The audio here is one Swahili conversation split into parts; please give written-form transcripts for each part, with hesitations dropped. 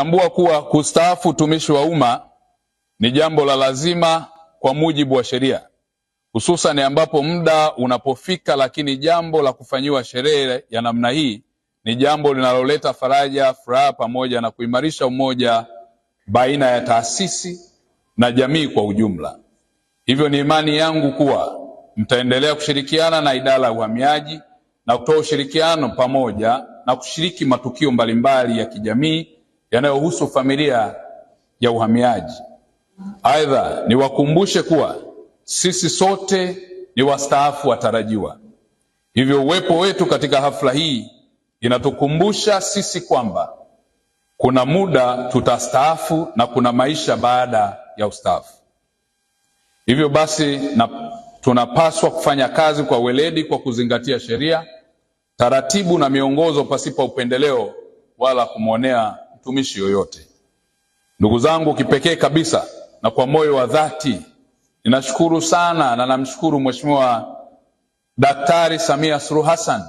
Natambua kuwa kustaafu utumishi wa umma ni jambo la lazima kwa mujibu wa sheria, hususan ambapo muda unapofika, lakini jambo la kufanyiwa sherehe ya namna hii ni jambo linaloleta faraja, furaha pamoja na kuimarisha umoja baina ya taasisi na jamii kwa ujumla. Hivyo ni imani yangu kuwa mtaendelea kushirikiana na idara ya uhamiaji na kutoa ushirikiano pamoja na kushiriki matukio mbalimbali ya kijamii yanayohusu familia ya uhamiaji. Aidha, niwakumbushe kuwa sisi sote ni wastaafu watarajiwa. Hivyo uwepo wetu katika hafla hii inatukumbusha sisi kwamba kuna muda tutastaafu na kuna maisha baada ya ustaafu. Hivyo basi tunapaswa kufanya kazi kwa weledi kwa kuzingatia sheria, taratibu na miongozo pasipo upendeleo wala kumwonea mtumishi yoyote. Ndugu zangu, kipekee kabisa na kwa moyo wa dhati ninashukuru sana na namshukuru Mheshimiwa Daktari Samia Suluhu Hassan,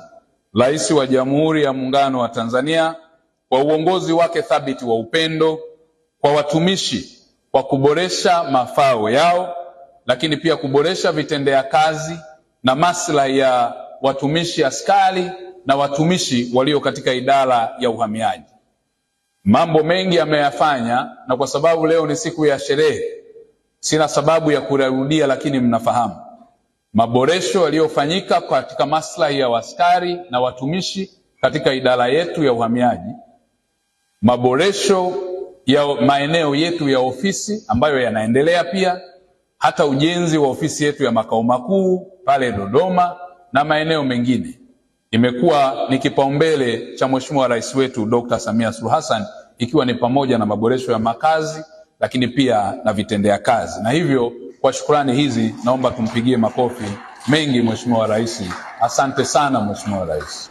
Rais wa Jamhuri ya Muungano wa Tanzania, kwa uongozi wake thabiti wa upendo kwa watumishi, kwa kuboresha mafao yao, lakini pia kuboresha vitendea kazi na maslahi ya watumishi askari na watumishi walio katika idara ya uhamiaji. Mambo mengi ameyafanya, na kwa sababu leo ni siku ya sherehe sina sababu ya kurudia, lakini mnafahamu maboresho yaliyofanyika katika maslahi ya askari na watumishi katika idara yetu ya uhamiaji, maboresho ya maeneo yetu ya ofisi ambayo yanaendelea, pia hata ujenzi wa ofisi yetu ya makao makuu pale Dodoma na maeneo mengine. Imekuwa ni kipaumbele cha Mheshimiwa Rais wetu Dr. Samia Suluhu Hassan, ikiwa ni pamoja na maboresho ya makazi lakini pia na vitendea kazi. Na hivyo kwa shukrani hizi naomba tumpigie makofi mengi Mheshimiwa Rais. Asante sana Mheshimiwa Rais.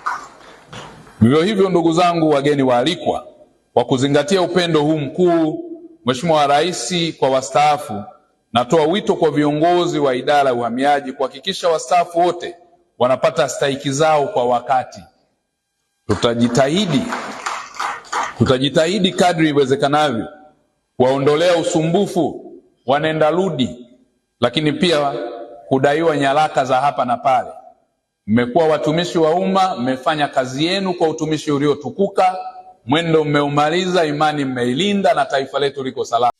Vivyo hivyo, ndugu zangu wageni waalikwa, kwa kuzingatia upendo huu mkuu Mheshimiwa Rais kwa wastaafu, natoa wito kwa viongozi wa idara ya uhamiaji kuhakikisha wastaafu wote wanapata stahiki zao kwa wakati. Tutajitahidi kadri iwezekanavyo kuwaondolea usumbufu wanenda rudi, lakini pia kudaiwa nyaraka za hapa na pale. Mmekuwa watumishi wa umma, mmefanya kazi yenu kwa utumishi uliotukuka, mwendo mmeumaliza, imani mmeilinda na taifa letu liko salama.